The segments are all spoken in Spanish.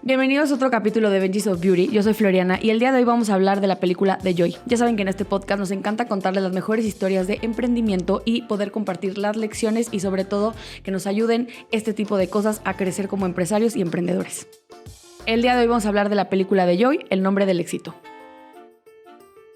Bienvenidos a otro capítulo de Benji's of Beauty. Yo soy Floriana y el día de hoy vamos a hablar de la película de Joy. Ya saben que en este podcast nos encanta contarles las mejores historias de emprendimiento y poder compartir las lecciones y sobre todo que nos ayuden este tipo de cosas a crecer como empresarios y emprendedores. El día de hoy vamos a hablar de la película de Joy, El nombre del éxito.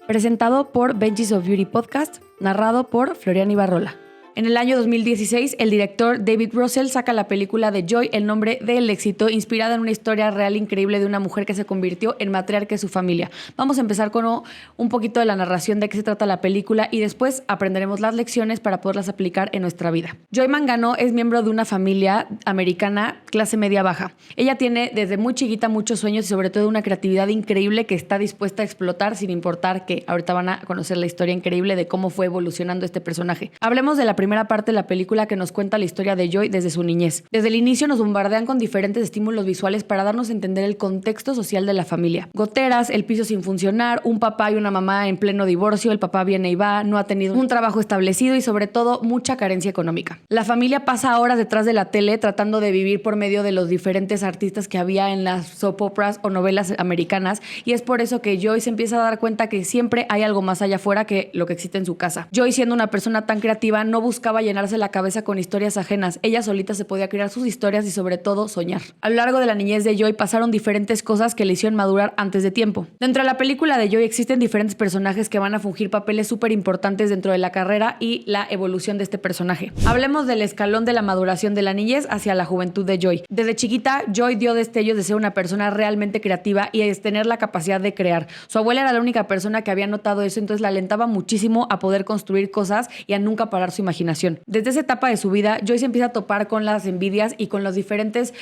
Presentado por Benji's of Beauty Podcast, narrado por Floriana Ibarrola. En el año 2016, el director David Russell saca la película de Joy, El nombre del éxito, inspirada en una historia real increíble de una mujer que se convirtió en matriarca de su familia. Vamos a empezar con un poquito de la narración de qué se trata la película y después aprenderemos las lecciones para poderlas aplicar en nuestra vida. Joy Mangano es miembro de una familia americana clase media baja. Ella tiene desde muy chiquita muchos sueños y sobre todo una creatividad increíble que está dispuesta a explotar sin importar que ahorita van a conocer la historia increíble de cómo fue evolucionando este personaje. Hablemos de la primera parte de la película que nos cuenta la historia de Joy desde su niñez. Desde el inicio nos bombardean con diferentes estímulos visuales para darnos a entender el contexto social de la familia. Goteras, el piso sin funcionar, un papá y una mamá en pleno divorcio, el papá viene y va, no ha tenido un trabajo establecido y sobre todo mucha carencia económica. La familia pasa horas detrás de la tele tratando de vivir por medio de los diferentes artistas que había en las soap operas o novelas americanas y es por eso que Joy se empieza a dar cuenta que siempre hay algo más allá afuera que lo que existe en su casa. Joy, siendo una persona tan creativa, no buscaba llenarse la cabeza con historias ajenas. Ella solita se podía crear sus historias y sobre todo soñar. A lo largo de la niñez de Joy pasaron diferentes cosas que le hicieron madurar antes de tiempo. Dentro de la película de Joy existen diferentes personajes que van a fungir papeles súper importantes dentro de la carrera y la evolución de este personaje. Hablemos del escalón de la maduración de la niñez hacia la juventud de Joy. Desde chiquita, Joy dio destellos de ser una persona realmente creativa y de tener la capacidad de crear. Su abuela era la única persona que había notado eso, entonces la alentaba muchísimo a poder construir cosas y a nunca parar su imaginación. Desde esa etapa de su vida, Joy se empieza a topar con las envidias y con las diferentes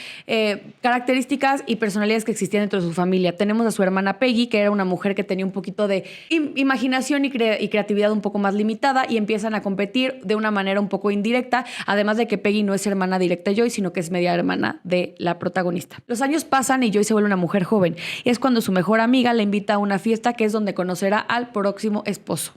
características y personalidades que existían dentro de su familia. Tenemos a su hermana Peggy, que era una mujer que tenía un poquito de imaginación y creatividad un poco más limitada y empiezan a competir de una manera un poco indirecta, además de que Peggy no es hermana directa de Joy, sino que es media hermana de la protagonista. Los años pasan y Joy se vuelve una mujer joven y es cuando su mejor amiga la invita a una fiesta que es donde conocerá al próximo esposo.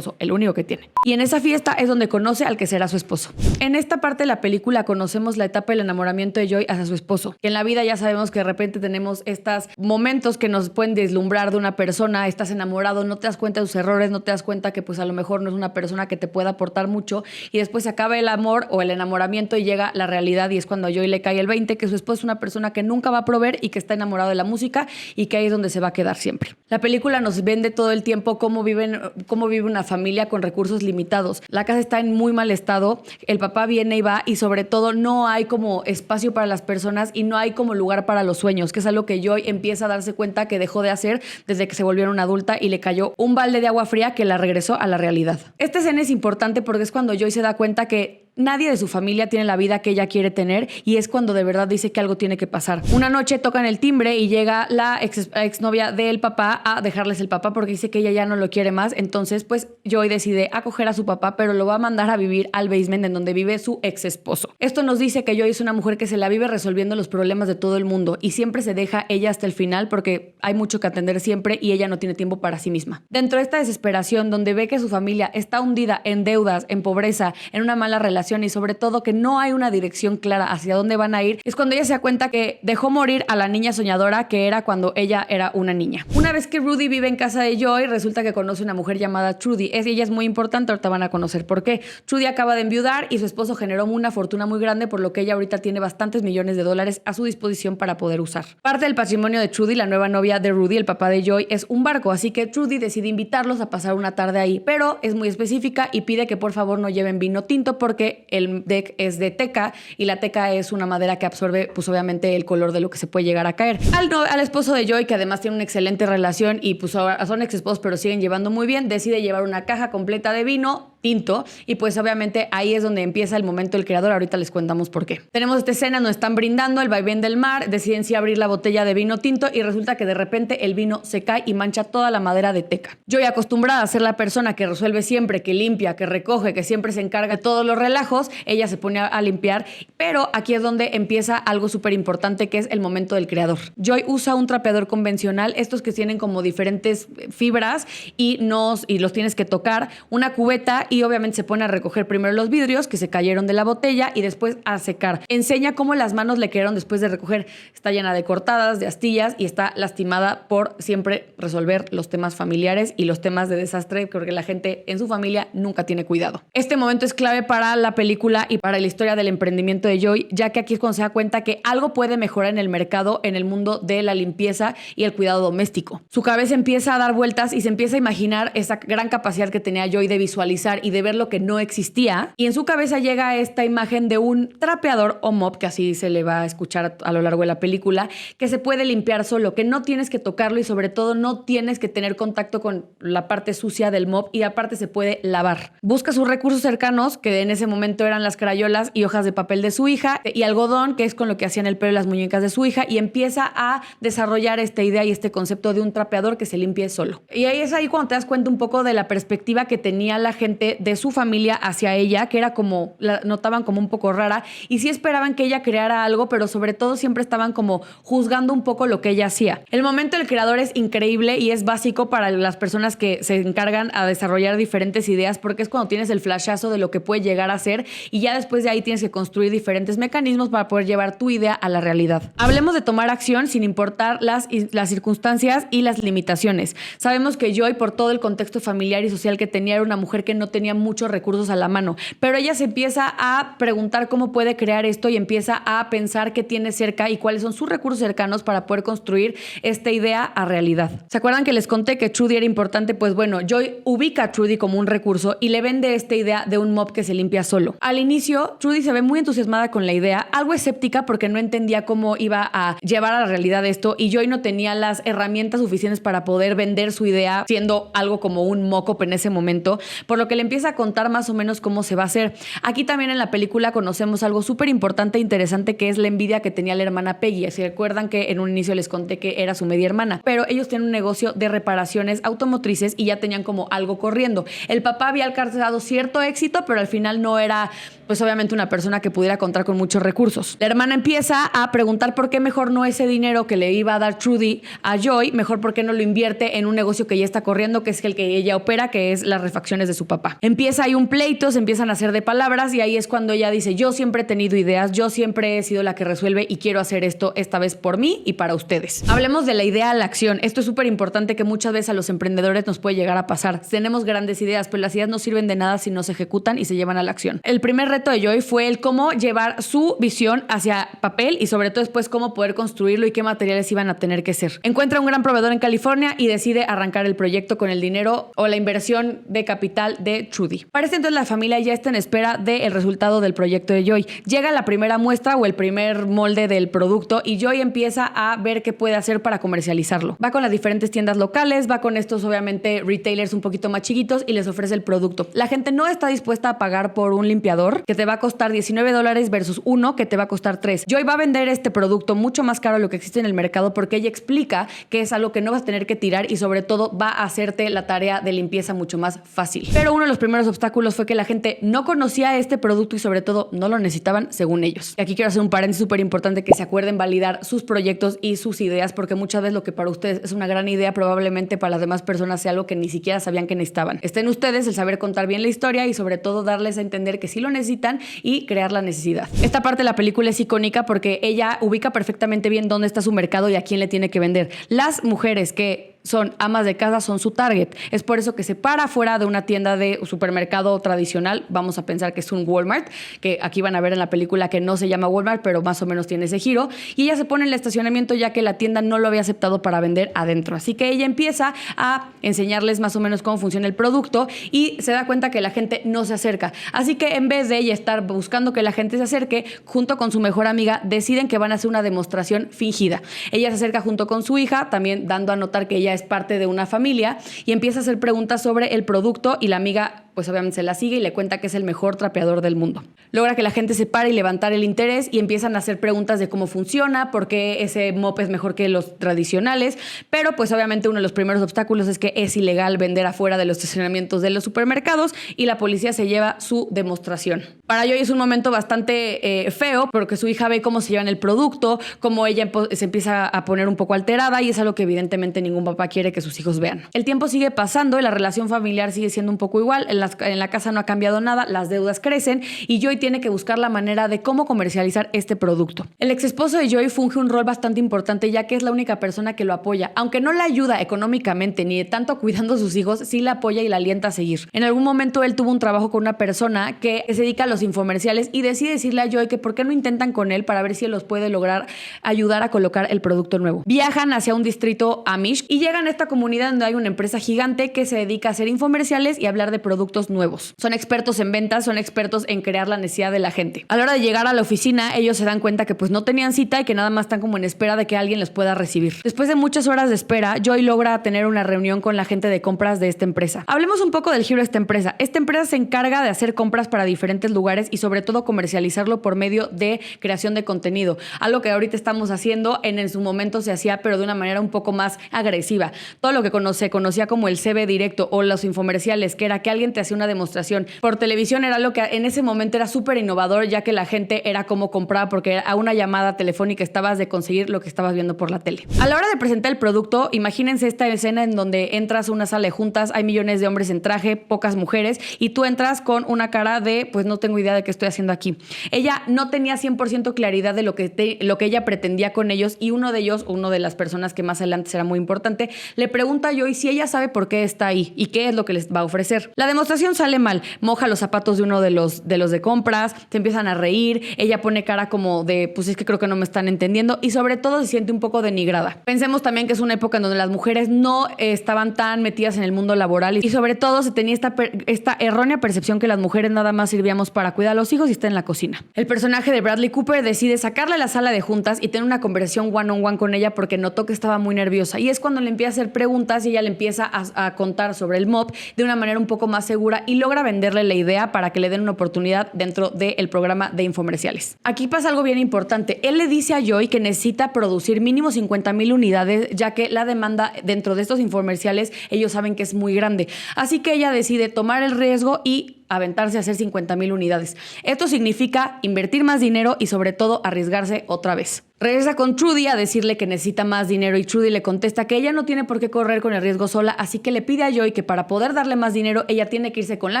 El único que tiene. Y en esa fiesta es donde conoce al que será su esposo. En esta parte de la película conocemos la etapa del enamoramiento de Joy hacia su esposo. Que en la vida ya sabemos que de repente tenemos estos momentos que nos pueden deslumbrar de una persona, estás enamorado, no te das cuenta de tus errores, no te das cuenta que pues a lo mejor no es una persona que te pueda aportar mucho y después se acaba el amor o el enamoramiento y llega la realidad y es cuando a Joy le cae el 20 que su esposo es una persona que nunca va a proveer y que está enamorado de la música y que ahí es donde se va a quedar siempre. La película nos vende todo el tiempo cómo vive una familia con recursos limitados. La casa está en muy mal estado, el papá viene y va y sobre todo no hay como espacio para las personas y no hay como lugar para los sueños, que es algo que Joy empieza a darse cuenta que dejó de hacer desde que se volvió una adulta y le cayó un balde de agua fría que la regresó a la realidad. Esta escena es importante porque es cuando Joy se da cuenta que nadie de su familia tiene la vida que ella quiere tener y es cuando de verdad dice que algo tiene que pasar. Una noche tocan el timbre y llega la exnovia del papá a dejarles el papá porque dice que ella ya no lo quiere más. Entonces, pues Joy decide acoger a su papá, pero lo va a mandar a vivir al basement en donde vive su ex esposo. Esto nos dice que Joy es una mujer que se la vive resolviendo los problemas de todo el mundo y siempre se deja ella hasta el final porque hay mucho que atender siempre y ella no tiene tiempo para sí misma. Dentro de esta desesperación donde ve que su familia está hundida en deudas, en pobreza, en una mala relación y sobre todo que no hay una dirección clara hacia dónde van a ir, es cuando ella se da cuenta que dejó morir a la niña soñadora que era cuando ella era una niña. Una vez que Rudy vive en casa de Joy, resulta que conoce una mujer llamada Trudy. Ella es muy importante, ahorita van a conocer por qué. Trudy acaba de enviudar y su esposo generó una fortuna muy grande, por lo que ella ahorita tiene bastantes millones de dólares a su disposición para poder usar. Parte del patrimonio de Trudy, la nueva novia de Rudy, el papá de Joy, es un barco, así que Trudy decide invitarlos a pasar una tarde ahí, pero es muy específica y pide que por favor no lleven vino tinto porque el deck es de teca y la teca es una madera que absorbe pues obviamente el color de lo que se puede llegar a caer. Al esposo de Joy, que además tiene una excelente relación y pues ahora son ex esposos pero siguen llevando muy bien, decide llevar una caja completa de vino tinto y pues obviamente ahí es donde empieza el momento del creador. Ahorita les contamos por qué. Tenemos esta escena donde están brindando el vaivén del mar, deciden sí abrir la botella de vino tinto y resulta que de repente el vino se cae y mancha toda la madera de teca. Joy, acostumbrada a ser la persona que resuelve siempre, que limpia, que recoge, que siempre se encarga de todos los relajos, ella se pone a limpiar, pero aquí es donde empieza algo súper importante que es el momento del creador. Joy usa un trapeador convencional, estos que tienen como diferentes fibras y los tienes que tocar, una cubeta y obviamente se pone a recoger primero los vidrios que se cayeron de la botella y después a secar. Enseña cómo las manos le quedaron después de recoger. Está llena de cortadas, de astillas y está lastimada por siempre resolver los temas familiares y los temas de desastre porque la gente en su familia nunca tiene cuidado. Este momento es clave para la película y para la historia del emprendimiento de Joy, ya que aquí es cuando se da cuenta que algo puede mejorar en el mercado, en el mundo de la limpieza y el cuidado doméstico. Su cabeza empieza a dar vueltas y se empieza a imaginar esa gran capacidad que tenía Joy de visualizar y de ver lo que no existía. Y en su cabeza llega esta imagen de un trapeador o mop, que así se le va a escuchar a lo largo de la película, que se puede limpiar solo, que no tienes que tocarlo y sobre todo no tienes que tener contacto con la parte sucia del mop y aparte se puede lavar. Busca sus recursos cercanos, que en ese momento eran las crayolas y hojas de papel de su hija y algodón, que es con lo que hacían el pelo y las muñecas de su hija, y empieza a desarrollar esta idea y este concepto de un trapeador que se limpie solo. Y ahí es ahí cuando te das cuenta un poco de la perspectiva que tenía la gente de su familia hacia ella, que era como, la notaban como un poco rara y sí esperaban que ella creara algo, pero sobre todo siempre estaban como juzgando un poco lo que ella hacía. El momento del creador es increíble y es básico para las personas que se encargan a desarrollar diferentes ideas porque es cuando tienes el flashazo de lo que puede llegar a ser y ya después de ahí tienes que construir diferentes mecanismos para poder llevar tu idea a la realidad. Hablemos de tomar acción sin importar las circunstancias y las limitaciones. Sabemos que Joy, por todo el contexto familiar y social que tenía, era una mujer que no tenía muchos recursos a la mano, pero ella se empieza a preguntar cómo puede crear esto y empieza a pensar qué tiene cerca y cuáles son sus recursos cercanos para poder construir esta idea a realidad. ¿Se acuerdan que les conté que Trudy era importante? Pues bueno, Joy ubica a Trudy como un recurso y le vende esta idea de un mop que se limpia solo. Al inicio, Trudy se ve muy entusiasmada con la idea, algo escéptica porque no entendía cómo iba a llevar a la realidad esto y Joy no tenía las herramientas suficientes para poder vender su idea siendo algo como un mock-up en ese momento, por lo que le empieza a contar más o menos cómo se va a hacer. Aquí también en la película conocemos algo súper importante e interesante que es la envidia que tenía la hermana Peggy. Si recuerdan que en un inicio les conté que era su media hermana, pero ellos tienen un negocio de reparaciones automotrices y ya tenían como algo corriendo. El papá había alcanzado cierto éxito, pero al final no era, pues obviamente, una persona que pudiera contar con muchos recursos. La hermana empieza a preguntar por qué mejor no ese dinero que le iba a dar Trudy a Joy, mejor por qué no lo invierte en un negocio que ya está corriendo, que es el que ella opera, que es las refacciones de su papá. Empieza ahí un pleito, se empiezan a hacer de palabras y ahí es cuando ella dice: yo siempre he tenido ideas, yo siempre he sido la que resuelve y quiero hacer esto esta vez por mí y para ustedes. Hablemos de la idea a la acción. Esto es súper importante, que muchas veces a los emprendedores nos puede llegar a pasar. Tenemos grandes ideas, pero las ideas no sirven de nada si no se ejecutan y se llevan a la acción. El primer reto de Joy fue el cómo llevar su visión hacia papel y sobre todo después cómo poder construirlo y qué materiales iban a tener que ser. Encuentra un gran proveedor en California y decide arrancar el proyecto con el dinero o la inversión de capital de Trudy. Para este entonces la familia ya está en espera del resultado del proyecto de Joy. Llega la primera muestra o el primer molde del producto y Joy empieza a ver qué puede hacer para comercializarlo. Va con las diferentes tiendas locales, va con estos obviamente retailers un poquito más chiquitos y les ofrece el producto. La gente no está dispuesta a pagar por un limpiador que te va a costar $19 versus uno que te va a costar $3. Joy va a vender este producto mucho más caro de lo que existe en el mercado porque ella explica que es algo que no vas a tener que tirar y sobre todo va a hacerte la tarea de limpieza mucho más fácil. Pero uno de los primeros obstáculos fue que la gente no conocía este producto y sobre todo no lo necesitaban según ellos. Y aquí quiero hacer un paréntesis súper importante, que se acuerden validar sus proyectos y sus ideas, porque muchas veces lo que para ustedes es una gran idea probablemente para las demás personas sea algo que ni siquiera sabían que necesitaban. Está en ustedes el saber contar bien la historia y sobre todo darles a entender que sí lo necesitan y crear la necesidad. Esta parte de la película es icónica porque ella ubica perfectamente bien dónde está su mercado y a quién le tiene que vender. Las mujeres que son amas de casa son su target. Es por eso que se para fuera de una tienda de supermercado tradicional. Vamos a pensar que es un Walmart, que aquí van a ver en la película que no se llama Walmart, pero más o menos tiene ese giro. Y ella se pone en el estacionamiento ya que la tienda no lo había aceptado para vender adentro. Así que ella empieza a enseñarles más o menos cómo funciona el producto y se da cuenta que la gente no se acerca. Así que en vez de ella estar buscando que la gente se acerque, junto con su mejor amiga deciden que van a hacer una demostración fingida. Ella se acerca junto con su hija, también dando a notar que ella es parte de una familia, y empieza a hacer preguntas sobre el producto y la amiga pues obviamente se la sigue y le cuenta que es el mejor trapeador del mundo. Logra que la gente se pare y levantar el interés y empiezan a hacer preguntas de cómo funciona, por qué ese mop es mejor que los tradicionales, pero pues obviamente uno de los primeros obstáculos es que es ilegal vender afuera de los estacionamientos de los supermercados y la policía se lleva su demostración. Para Joy es un momento bastante feo porque su hija ve cómo se llevan el producto, cómo ella se empieza a poner un poco alterada y es algo que evidentemente ningún papá quiere que sus hijos vean. El tiempo sigue pasando y la relación familiar sigue siendo un poco igual. En la en la casa no ha cambiado nada, las deudas crecen y Joy tiene que buscar la manera de cómo comercializar este producto. El ex esposo de Joy funge un rol bastante importante, ya que es la única persona que lo apoya. Aunque no la ayuda económicamente ni de tanto cuidando a sus hijos, sí la apoya y la alienta a seguir. En algún momento él tuvo un trabajo con una persona que se dedica a los infomerciales y decide decirle a Joy que por qué no intentan con él para ver si él los puede lograr ayudar a colocar el producto nuevo. Viajan hacia un distrito Amish y llegan a esta comunidad donde hay una empresa gigante que se dedica a hacer infomerciales y hablar de productos nuevos. Son expertos en ventas, son expertos en crear la necesidad de la gente. A la hora de llegar a la oficina, ellos se dan cuenta que pues no tenían cita y que nada más están como en espera de que alguien les pueda recibir. Después de muchas horas de espera, Joy logra tener una reunión con la gente de compras de esta empresa. Hablemos un poco del giro de esta empresa. Esta empresa se encarga de hacer compras para diferentes lugares y sobre todo comercializarlo por medio de creación de contenido. Algo que ahorita estamos haciendo, en su momento se hacía, pero de una manera un poco más agresiva. Todo lo que se conocía como el CB directo o los infomerciales, que era que alguien te hacía una demostración por televisión, era lo que en ese momento era súper innovador, ya que la gente era como compraba, porque a una llamada telefónica estabas de conseguir lo que estabas viendo por la tele. A la hora de presentar el producto, imagínense esta escena en donde entras a una sala de juntas, hay millones de hombres en traje, pocas mujeres, y tú entras con una cara de, pues no tengo idea de qué estoy haciendo aquí. Ella no tenía 100% claridad de lo que ella pretendía con ellos, y uno de ellos, una de las personas que más adelante será muy importante, le pregunta a Joy si ella sabe por qué está ahí y qué es lo que les va a ofrecer. La demostración sale mal, moja los zapatos de uno de los de compras, se empiezan a reír, ella pone cara como de, pues es que creo que no me están entendiendo, y sobre todo se siente un poco denigrada. Pensemos también que es una época en donde las mujeres no estaban tan metidas en el mundo laboral y sobre todo se tenía esta errónea percepción que las mujeres nada más servíamos para cuidar a los hijos y estar en la cocina. El personaje de Bradley Cooper decide sacarle a la sala de juntas y tener una conversación one-on-one con ella porque notó que estaba muy nerviosa, y es cuando le empieza a hacer preguntas y ella le empieza a contar sobre el MOP de una manera un poco más segura y logra venderle la idea para que le den una oportunidad dentro del programa de infomerciales. Aquí pasa algo bien importante. Él le dice a Joy que necesita producir mínimo 50,000 unidades, ya que la demanda dentro de estos infomerciales ellos saben que es muy grande. Así que ella decide tomar el riesgo y aventarse a hacer 50,000 unidades. Esto significa invertir más dinero y sobre todo arriesgarse otra vez. Regresa con Trudy a decirle que necesita más dinero y Trudy le contesta que ella no tiene por qué correr con el riesgo sola, así que le pide a Joy que para poder darle más dinero ella tiene que irse con la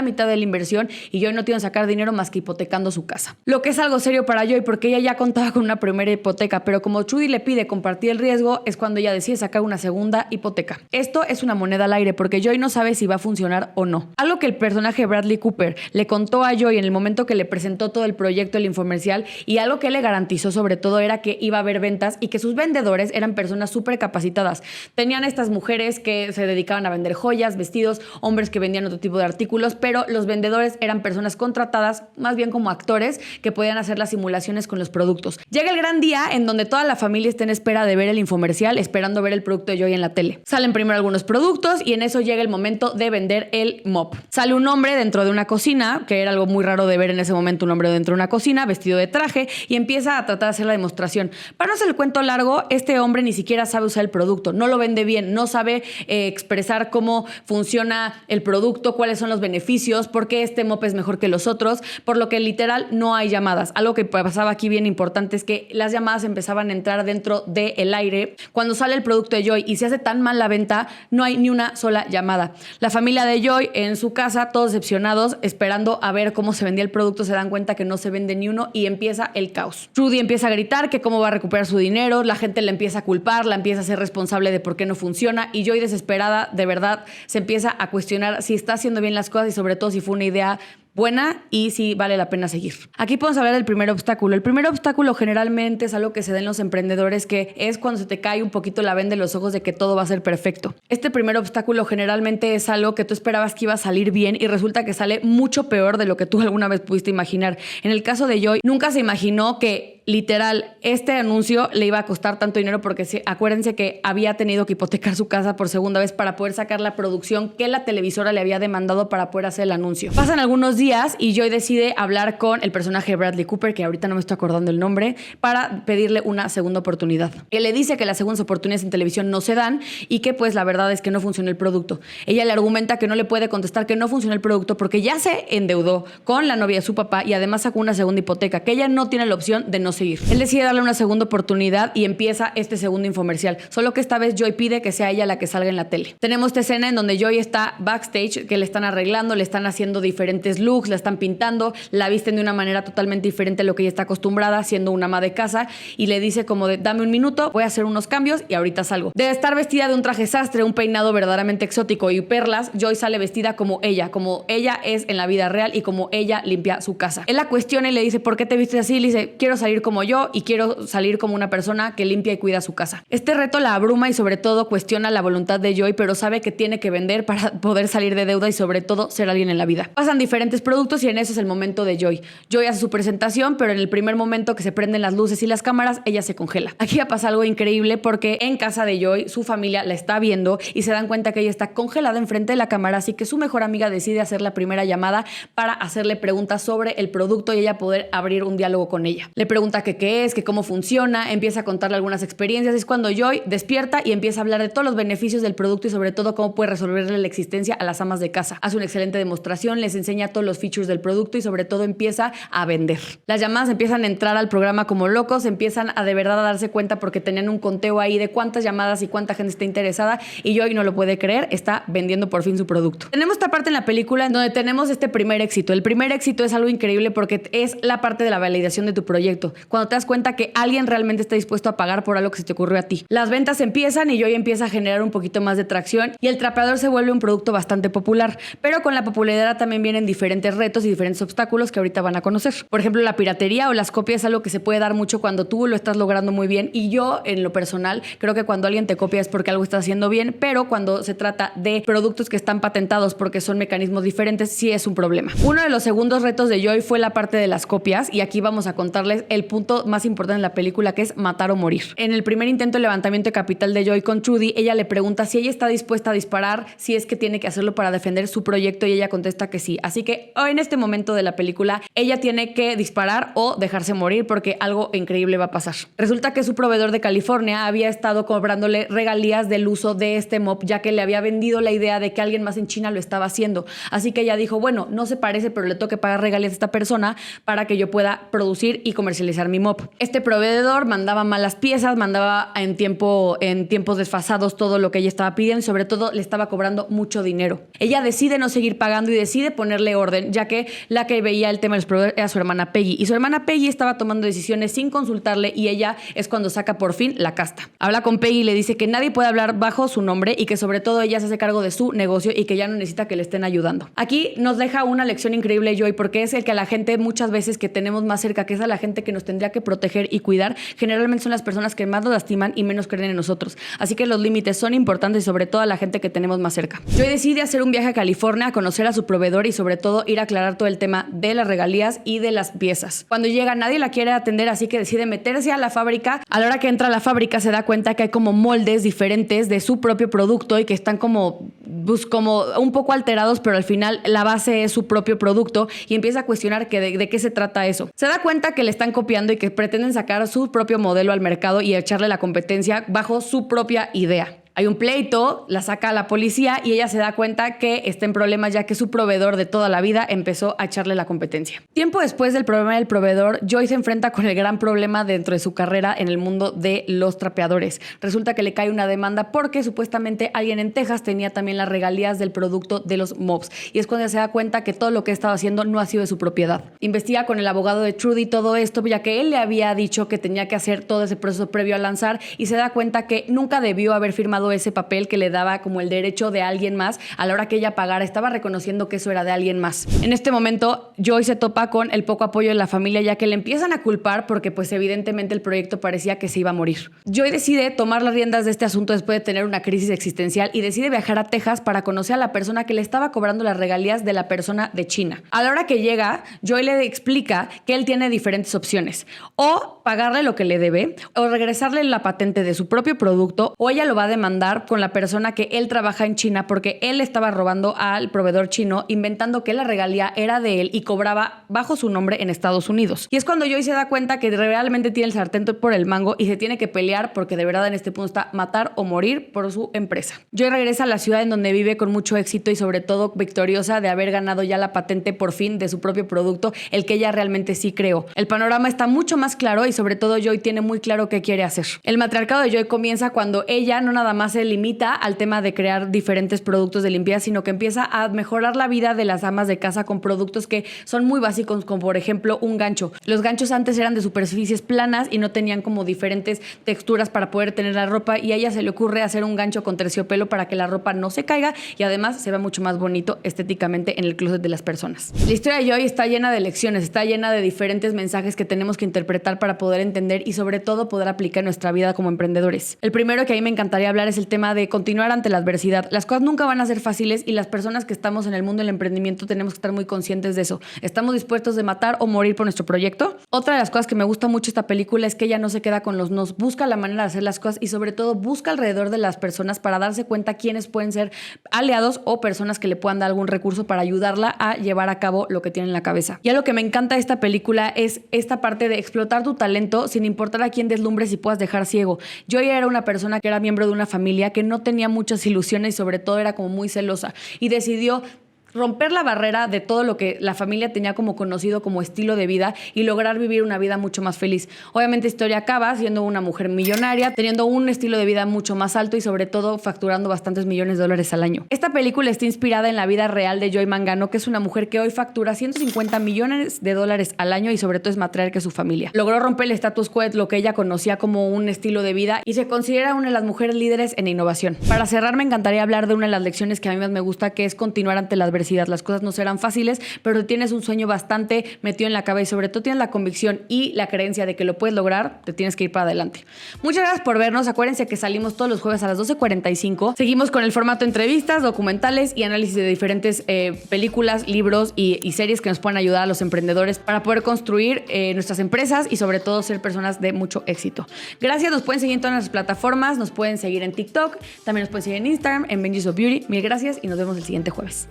mitad de la inversión y Joy no tiene que sacar dinero más que hipotecando su casa. Lo que es algo serio para Joy porque ella ya contaba con una primera hipoteca, pero como Trudy le pide compartir el riesgo es cuando ella decide sacar una segunda hipoteca. Esto es una moneda al aire porque Joy no sabe si va a funcionar o no. Algo que el personaje de Bradley Cooper le contó a Joy en el momento que le presentó todo el proyecto del infomercial y algo que le garantizó sobre todo era que iba a haber ventas y que sus vendedores eran personas súper capacitadas. Tenían estas mujeres que se dedicaban a vender joyas, vestidos, hombres que vendían otro tipo de artículos, pero los vendedores eran personas contratadas, más bien como actores, que podían hacer las simulaciones con los productos. Llega el gran día en donde toda la familia está en espera de ver el infomercial, esperando ver el producto de Joy en la tele. Salen primero algunos productos y en eso llega el momento de vender el mop. Sale un hombre dentro de una cocina, que era algo muy raro de ver en ese momento, un hombre dentro de una cocina, vestido de traje, y empieza a tratar de hacer la demostración. Para no hacer el cuento largo, este hombre ni siquiera sabe usar el producto, no lo vende bien, no sabe expresar cómo funciona el producto, cuáles son los beneficios, por qué este mop es mejor que los otros, por lo que literal no hay llamadas. Algo que pasaba aquí bien importante es que las llamadas empezaban a entrar dentro del aire. Cuando sale el producto de Joy y se hace tan mal la venta, no hay ni una sola llamada. La familia de Joy en su casa, todos decepcionados, esperando a ver cómo se vendía el producto, se dan cuenta que no se vende ni uno y empieza el caos. Trudy empieza a gritar que cómo va a recuperar su dinero, la gente la empieza a culpar, la empieza a ser responsable de por qué no funciona y Joy desesperada, de verdad, se empieza a cuestionar si está haciendo bien las cosas y sobre todo si fue una idea buena y si vale la pena seguir. Aquí podemos hablar del primer obstáculo. El primer obstáculo generalmente es algo que se da en los emprendedores, que es cuando se te cae un poquito la venda de los ojos de que todo va a ser perfecto. Este primer obstáculo generalmente es algo que tú esperabas que iba a salir bien y resulta que sale mucho peor de lo que tú alguna vez pudiste imaginar. En el caso de Joy, nunca se imaginó que literal este anuncio le iba a costar tanto dinero porque acuérdense que había tenido que hipotecar su casa por segunda vez para poder sacar la producción que la televisora le había demandado para poder hacer el anuncio. Pasan algunos días y Joy decide hablar con el personaje de Bradley Cooper, que ahorita no me estoy acordando el nombre, para pedirle una segunda oportunidad. Él le dice que las segundas oportunidades en televisión no se dan y que pues la verdad es que no funcionó el producto. Ella le argumenta que no le puede contestar que no funcionó el producto porque ya se endeudó con la novia de su papá y además sacó una segunda hipoteca, que ella no tiene la opción de no seguir. Él decide darle una segunda oportunidad y empieza este segundo infomercial, solo que esta vez Joy pide que sea ella la que salga en la tele. Tenemos esta escena en donde Joy está backstage, que le están arreglando, le están haciendo diferentes looks, la están pintando, la visten de una manera totalmente diferente a lo que ella está acostumbrada, siendo una ama de casa, y le dice como de, dame un minuto, voy a hacer unos cambios y ahorita salgo. De estar vestida de un traje sastre, un peinado verdaderamente exótico y perlas, Joy sale vestida como ella es en la vida real y como ella limpia su casa. Él la cuestiona y le dice, ¿por qué te vistes así? Le dice, quiero salir como yo y quiero salir como una persona que limpia y cuida su casa. Este reto la abruma y sobre todo cuestiona la voluntad de Joy, pero sabe que tiene que vender para poder salir de deuda y sobre todo ser alguien en la vida. Pasan diferentes productos y en eso es el momento de Joy. Joy hace su presentación, pero en el primer momento que se prenden las luces y las cámaras, ella se congela. Aquí ya pasa algo increíble porque en casa de Joy, su familia la está viendo y se dan cuenta que ella está congelada enfrente de la cámara, así que su mejor amiga decide hacer la primera llamada para hacerle preguntas sobre el producto y ella poder abrir un diálogo con ella. Le pregunta que qué es, que cómo funciona, empieza a contarle algunas experiencias. Es cuando Joy despierta y empieza a hablar de todos los beneficios del producto y sobre todo cómo puede resolverle la existencia a las amas de casa. Hace una excelente demostración, les enseña todos los features del producto y sobre todo empieza a vender. Las llamadas empiezan a entrar al programa como locos, empiezan a de verdad a darse cuenta porque tenían un conteo ahí de cuántas llamadas y cuánta gente está interesada y Joy no lo puede creer, está vendiendo por fin su producto. Tenemos esta parte en la película en donde tenemos este primer éxito. El primer éxito es algo increíble porque es la parte de la validación de tu proyecto. Cuando te das cuenta que alguien realmente está dispuesto a pagar por algo que se te ocurrió a ti. Las ventas empiezan y Joy empieza a generar un poquito más de tracción y el trapeador se vuelve un producto bastante popular, pero con la popularidad también vienen diferentes retos y diferentes obstáculos que ahorita van a conocer. Por ejemplo, la piratería o las copias es algo que se puede dar mucho cuando tú lo estás logrando muy bien y yo en lo personal creo que cuando alguien te copia es porque algo está haciendo bien, pero cuando se trata de productos que están patentados porque son mecanismos diferentes, sí es un problema. Uno de los segundos retos de Joy fue la parte de las copias y aquí vamos a contarles el punto más importante en la película, que es matar o morir. En el primer intento de levantamiento de capital de Joy con Trudy, ella le pregunta si ella está dispuesta a disparar, si es que tiene que hacerlo para defender su proyecto y ella contesta que sí. Así que en este momento de la película ella tiene que disparar o dejarse morir porque algo increíble va a pasar. Resulta que su proveedor de California había estado cobrándole regalías del uso de este mop, ya que le había vendido la idea de que alguien más en China lo estaba haciendo. Así que ella dijo, bueno, no se parece, pero le tengo que pagar regalías a esta persona para que yo pueda producir y comercializar mi mop. Este proveedor mandaba malas piezas, mandaba en tiempos desfasados todo lo que ella estaba pidiendo y sobre todo le estaba cobrando mucho dinero. Ella decide no seguir pagando y decide ponerle orden, ya que la que veía el tema de los proveedores era su hermana Peggy y su hermana Peggy estaba tomando decisiones sin consultarle y ella es cuando saca por fin la casta. Habla con Peggy y le dice que nadie puede hablar bajo su nombre y que sobre todo ella se hace cargo de su negocio y que ya no necesita que le estén ayudando. Aquí nos deja una lección increíble Joy porque es el que a la gente muchas veces que tenemos más cerca, que es a la gente que nos tendría que proteger y cuidar, generalmente son las personas que más nos lastiman y menos creen en nosotros. Así que los límites son importantes y sobre todo a la gente que tenemos más cerca. Joy decide hacer un viaje a California a conocer a su proveedor y sobre todo ir a aclarar todo el tema de las regalías y de las piezas. Cuando llega nadie la quiere atender, así que decide meterse a la fábrica. A la hora que entra a la fábrica se da cuenta que hay como moldes diferentes de su propio producto y que están como un poco alterados, pero al final la base es su propio producto y empieza a cuestionar que de qué se trata eso. Se da cuenta que le están copiando y que pretenden sacar su propio modelo al mercado y echarle la competencia bajo su propia idea. Hay un pleito, la saca a la policía y ella se da cuenta que está en problemas ya que su proveedor de toda la vida empezó a echarle la competencia. Tiempo después del problema del proveedor, Joy se enfrenta con el gran problema dentro de su carrera en el mundo de los trapeadores. Resulta que le cae una demanda porque supuestamente alguien en Texas tenía también las regalías del producto de los mops y es cuando ella se da cuenta que todo lo que estaba haciendo no ha sido de su propiedad. Investiga con el abogado de Trudy todo esto ya que él le había dicho que tenía que hacer todo ese proceso previo a lanzar y se da cuenta que nunca debió haber firmado ese papel que le daba como el derecho de alguien más. A la hora que ella pagara estaba reconociendo que eso era de alguien más. En este momento Joy se topa con el poco apoyo de la familia ya que le empiezan a culpar porque pues evidentemente el proyecto parecía que se iba a morir. Joy decide tomar las riendas de este asunto después de tener una crisis existencial y decide viajar a Texas para conocer a la persona que le estaba cobrando las regalías de la persona de China. A la hora que llega, Joy le explica que él tiene diferentes opciones: o pagarle lo que le debe, o regresarle la patente de su propio producto, o ella lo va a demandar demandar con la persona que él trabaja en China porque él estaba robando al proveedor chino, inventando que la regalía era de él y cobraba bajo su nombre en Estados Unidos. Y es cuando Joy se da cuenta que realmente tiene el sartén por el mango y se tiene que pelear porque de verdad en este punto está matar o morir por su empresa. Joy regresa a la ciudad en donde vive con mucho éxito y sobre todo victoriosa de haber ganado ya la patente por fin de su propio producto, el que ella realmente sí creó. El panorama está mucho más claro y sobre todo Joy tiene muy claro qué quiere hacer. El matriarcado de Joy comienza cuando ella no nada más se limita al tema de crear diferentes productos de limpieza, sino que empieza a mejorar la vida de las amas de casa con productos que son muy básicos, como por ejemplo un gancho. Los ganchos antes eran de superficies planas y no tenían como diferentes texturas para poder tener la ropa, y a ella se le ocurre hacer un gancho con terciopelo para que la ropa no se caiga y además se vea mucho más bonito estéticamente en el closet de las personas. La historia de Joy está llena de lecciones, está llena de diferentes mensajes que tenemos que interpretar para poder entender y sobre todo poder aplicar en nuestra vida como emprendedores. El primero que a mí me encantaría hablar es el tema de continuar ante la adversidad. Las cosas nunca van a ser fáciles y las personas que estamos en el mundo del emprendimiento tenemos que estar muy conscientes de eso. ¿Estamos dispuestos de matar o morir por nuestro proyecto? Otra de las cosas que me gusta mucho de esta película es que ella no se queda con los nos, busca la manera de hacer las cosas y sobre todo busca alrededor de las personas para darse cuenta quiénes pueden ser aliados o personas que le puedan dar algún recurso para ayudarla a llevar a cabo lo que tiene en la cabeza. Y algo que me encanta de esta película es esta parte de explotar tu talento sin importar a quién deslumbres y puedas dejar ciego. Yo ya era una persona que era miembro de una familia que no tenía muchas ilusiones y sobre todo era como muy celosa y decidió romper la barrera de todo lo que la familia tenía como conocido como estilo de vida y lograr vivir una vida mucho más feliz. Obviamente Historia acaba siendo una mujer millonaria, teniendo un estilo de vida mucho más alto y sobre todo facturando bastantes millones de dólares al año. Esta película está inspirada en la vida real de Joy Mangano, que es una mujer que hoy factura 150 millones de dólares al año y sobre todo es matriarca de su familia. Logró romper el status quo, lo que ella conocía como un estilo de vida, y se considera una de las mujeres líderes en innovación. Para cerrar, me encantaría hablar de una de las lecciones que a mí más me gusta, que es continuar ante la adversidad. Las cosas no serán fáciles, pero tienes un sueño bastante metido en la cabeza y sobre todo tienes la convicción y la creencia de que lo puedes lograr, te tienes que ir para adelante. Muchas gracias por vernos. Acuérdense que salimos todos los jueves a las 12:45. Seguimos con el formato entrevistas, documentales y análisis de diferentes películas, libros y series que nos pueden ayudar a los emprendedores para poder construir nuestras empresas y sobre todo ser personas de mucho éxito. Gracias. Nos pueden seguir en todas nuestras plataformas, nos pueden seguir en TikTok, también nos pueden seguir en Instagram, en Benji's of Beauty. Mil gracias y nos vemos el siguiente jueves.